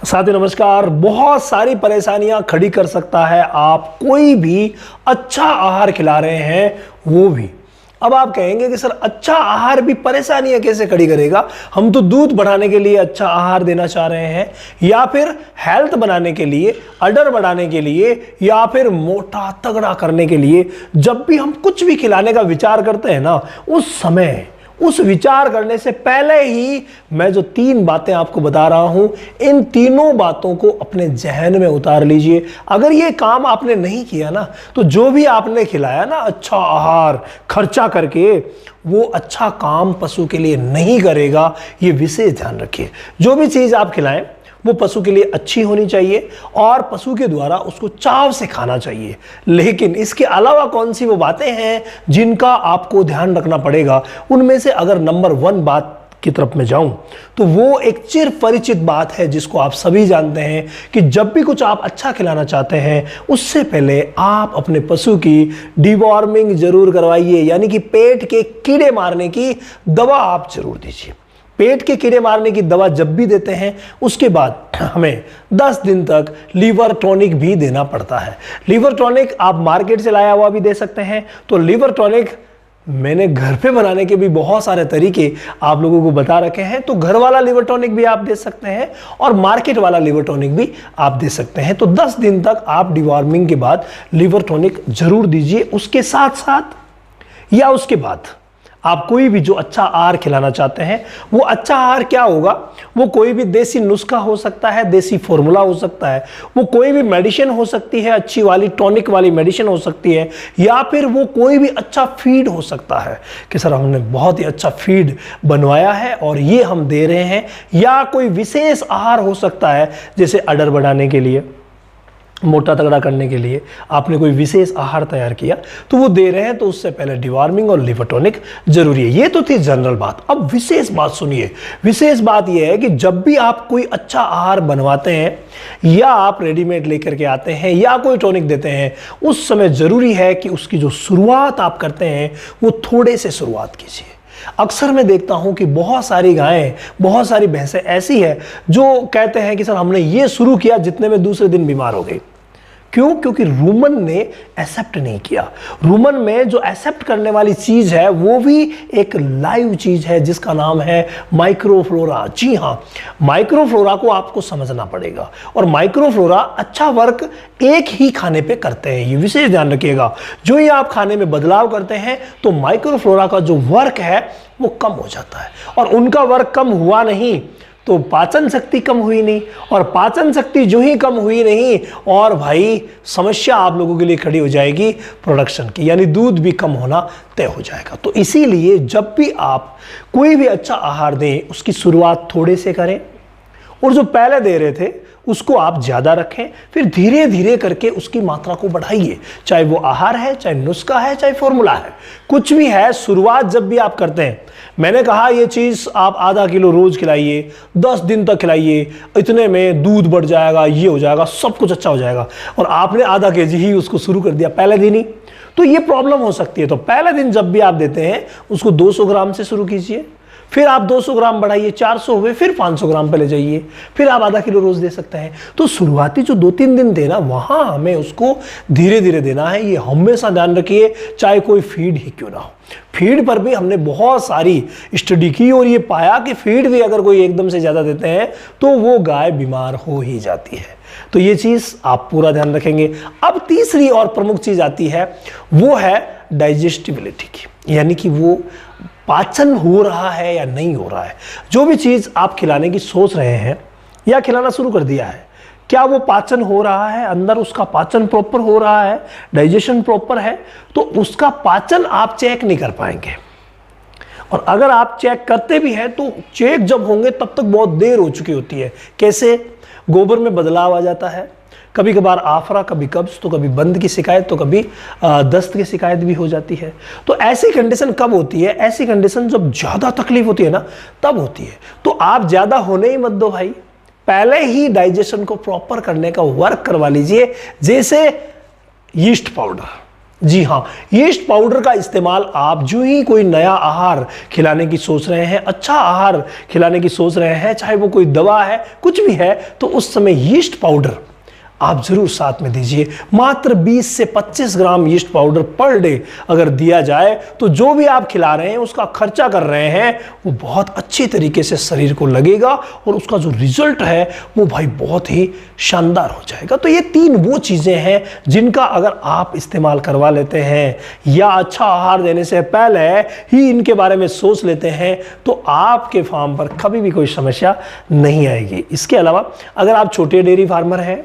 साथियों नमस्कार। बहुत सारी परेशानियां खड़ी कर सकता है आप कोई भी अच्छा आहार खिला रहे हैं वो भी। अब आप कहेंगे कि सर अच्छा आहार भी परेशानियां कैसे खड़ी करेगा, हम तो दूध बढ़ाने के लिए अच्छा आहार देना चाह रहे हैं या फिर हेल्थ बनाने के लिए, अडर बढ़ाने के लिए या फिर मोटा तगड़ा करने के लिए। जब भी हम कुछ भी खिलाने का विचार करते हैं ना, उस समय उस विचार करने से पहले ही मैं जो 3 बातें आपको बता रहा हूं, इन तीनों बातों को अपने जहन में उतार लीजिए। अगर ये काम आपने नहीं किया ना, तो जो भी आपने खिलाया ना अच्छा आहार खर्चा करके, वो अच्छा काम पशु के लिए नहीं करेगा। ये विशेष ध्यान रखिए। जो भी चीज आप खिलाएं वो पशु के लिए अच्छी होनी चाहिए और पशु के द्वारा उसको चाव से खाना चाहिए। लेकिन इसके अलावा कौन सी वो बातें हैं जिनका आपको ध्यान रखना पड़ेगा, उनमें से अगर नंबर 1 बात की तरफ में जाऊं तो वो एक चिर परिचित बात है जिसको आप सभी जानते हैं कि जब भी कुछ आप अच्छा खिलाना चाहते हैं उससे पहले आप अपने पशु की डिवॉर्मिंग जरूर करवाइए, यानी कि पेट के कीड़े मारने की दवा आप जरूर दीजिए। पेट के कीड़े मारने की दवा जब भी देते हैं उसके बाद हमें 10 दिन तक लीवर टॉनिक भी देना पड़ता है। लीवर टॉनिक आप मार्केट से लाया हुआ भी दे सकते हैं। तो लीवर टॉनिक मैंने घर पे बनाने के भी बहुत सारे तरीके आप लोगों को बता रखे हैं। तो घर वाला लीवर टॉनिक भी आप दे सकते हैं और मार्केट वाला लीवर टॉनिक भी आप दे सकते हैं। तो 10 दिन तक आप डिवॉर्मिंग के बाद लीवर टॉनिक जरूर दीजिए। उसके साथ साथ या उसके बाद आप कोई भी जो अच्छा आहार खिलाना चाहते हैं, वो अच्छा आहार क्या होगा, वो कोई भी देसी नुस्खा हो सकता है, देसी फॉर्मूला हो सकता है, वो कोई भी मेडिसिन हो सकती है, अच्छी वाली टॉनिक वाली मेडिसिन हो सकती है, या फिर वो कोई भी अच्छा फीड हो सकता है कि सर हमने बहुत ही अच्छा फीड बनवाया है और ये हम दे रहे हैं, या कोई विशेष आहार हो सकता है जैसे अडर बढ़ाने के लिए, मोटा तगड़ा करने के लिए आपने कोई विशेष आहार तैयार किया तो वो दे रहे हैं। तो उससे पहले डिवॉर्मिंग और लीवर टॉनिक जरूरी है। ये तो थी जनरल बात। अब विशेष बात सुनिए। विशेष बात ये है कि जब भी आप कोई अच्छा आहार बनवाते हैं या आप रेडीमेड लेकर के आते हैं या कोई टॉनिक देते हैं, उस समय जरूरी है कि उसकी जो शुरुआत आप करते हैं वो थोड़े से शुरुआत कीजिए। अक्सर मैं देखता हूं कि बहुत सारी गायें, बहुत सारी भैंसें ऐसी है जो कहते हैं कि सर हमने ये शुरू किया, जितने में दूसरे दिन बीमार हो गई। क्यों? क्योंकि रूमन ने एक्सेप्ट नहीं किया। रूमन में जो एक्सेप्ट करने वाली चीज है वो भी एक लाइव चीज है जिसका नाम है माइक्रोफ्लोरा। जी हां, माइक्रोफ्लोरा को आपको समझना पड़ेगा और माइक्रोफ्लोरा अच्छा वर्क एक ही खाने पे करते हैं। ये विशेष ध्यान रखिएगा। जो ही आप खाने में बदलाव करते हैं तो माइक्रोफ्लोरा का जो वर्क है वो कम हो जाता है, और उनका वर्क कम हुआ नहीं तो पाचन शक्ति कम हुई नहीं, और पाचन शक्ति जो ही कम हुई नहीं, और भाई समस्या आप लोगों के लिए खड़ी हो जाएगी प्रोडक्शन की, यानी दूध भी कम होना तय हो जाएगा। तो इसीलिए जब भी आप कोई भी अच्छा आहार दें उसकी शुरुआत थोड़े से करें और जो पहले दे रहे थे उसको आप ज्यादा रखें, फिर धीरे धीरे करके उसकी मात्रा को बढ़ाइए। चाहे वो आहार है, चाहे नुस्खा है, चाहे फॉर्मूला है, कुछ भी है, शुरुआत जब भी आप करते हैं, मैंने कहा ये चीज आप आधा किलो रोज खिलाइए, 10 दिन तक खिलाइए, इतने में दूध बढ़ जाएगा, ये हो जाएगा, सब कुछ अच्छा हो जाएगा, और आपने आधा केजी ही उसको शुरू कर दिया पहले दिन ही, तो ये प्रॉब्लम हो सकती है। तो पहले दिन जब भी आप देते हैं उसको 200 ग्राम से शुरू कीजिए, फिर आप 200 ग्राम बढ़ाइए, 400 हुए, फिर 500 ग्राम पे ले जाइए, फिर आप आधा किलो रोज दे सकते हैं। तो शुरुआती जो 2-3 दिन देना, वहां हमें उसको धीरे धीरे देना है। ये हमेशा ध्यान रखिए, चाहे कोई फीड ही क्यों ना हो। फीड पर भी हमने बहुत सारी स्टडी की और ये पाया कि फीड भी अगर कोई एकदम से ज्यादा देते हैं तो वो गाय बीमार हो ही जाती है। तो ये चीज आप पूरा ध्यान रखेंगे। अब तीसरी और प्रमुख चीज आती है, वो है डाइजेस्टिबिलिटी की, यानी कि वो पाचन हो रहा है या नहीं हो रहा है। जो भी चीज आप खिलाने की सोच रहे हैं या खिलाना शुरू कर दिया है, क्या वो पाचन हो रहा है, अंदर उसका पाचन प्रॉपर हो रहा है, डाइजेशन प्रॉपर है? तो उसका पाचन आप चेक नहीं कर पाएंगे, और अगर आप चेक करते भी हैं तो चेक जब होंगे तब तक बहुत देर हो चुकी होती है। कैसे? गोबर में बदलाव आ जाता है, कभी कभार आफरा, कभी कब्ज, तो कभी बंद की शिकायत, तो कभी दस्त की शिकायत भी हो जाती है। तो ऐसी कंडीशन कब होती है? ऐसी कंडीशन जब ज्यादा तकलीफ होती है ना, तब होती है। तो आप ज्यादा होने ही मत दो भाई, पहले ही डाइजेशन को प्रॉपर करने का वर्क करवा लीजिए। जैसे यीस्ट पाउडर, जी हाँ, यीस्ट पाउडर का इस्तेमाल आप जो ही कोई नया आहार खिलाने की सोच रहे हैं, अच्छा आहार खिलाने की सोच रहे हैं, चाहे वो कोई दवा है, कुछ भी है, तो उस समय यीस्ट पाउडर आप जरूर साथ में दीजिए। मात्र 20 से 25 ग्राम यीस्ट पाउडर पर डे अगर दिया जाए तो जो भी आप खिला रहे हैं, उसका खर्चा कर रहे हैं, वो बहुत अच्छी तरीके से शरीर को लगेगा और उसका जो रिजल्ट है वो भाई बहुत ही शानदार हो जाएगा। तो ये 3 वो चीज़ें हैं जिनका अगर आप इस्तेमाल करवा लेते हैं या अच्छा आहार देने से पहले ही इनके बारे में सोच लेते हैं तो आपके फार्म पर कभी भी कोई समस्या नहीं आएगी। इसके अलावा अगर आप छोटे डेयरी फार्मर हैं,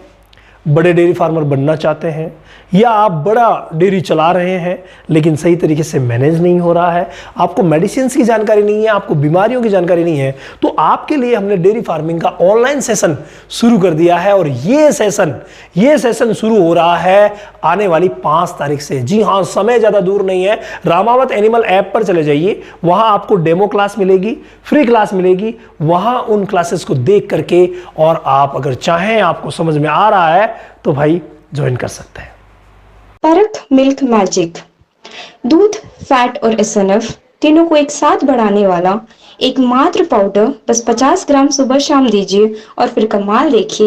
बड़े डेयरी फार्मर बनना चाहते हैं, या आप बड़ा डेयरी चला रहे हैं लेकिन सही तरीके से मैनेज नहीं हो रहा है, आपको मेडिसिन की जानकारी नहीं है, आपको बीमारियों की जानकारी नहीं है, तो आपके लिए हमने डेयरी फार्मिंग का ऑनलाइन सेशन शुरू कर दिया है। और ये सेशन शुरू हो रहा है आने वाली 5 तारीख से। जी हाँ, समय ज़्यादा दूर नहीं है। रामावत एनिमल ऐप पर चले जाइए, वहाँ आपको डेमो क्लास मिलेगी, फ्री क्लास मिलेगी। वहाँ उन क्लासेस को देख करके और आप अगर चाहें, आपको समझ में आ रहा है तो भाई ज्वाइन कर सकते हैं। परख मिल्क मैजिक, दूध, फैट और एसएनएफ तीनों को एक साथ बढ़ाने वाला एकमात्र पाउडर। बस 50 ग्राम सुबह शाम दीजिए और फिर कमाल देखिए।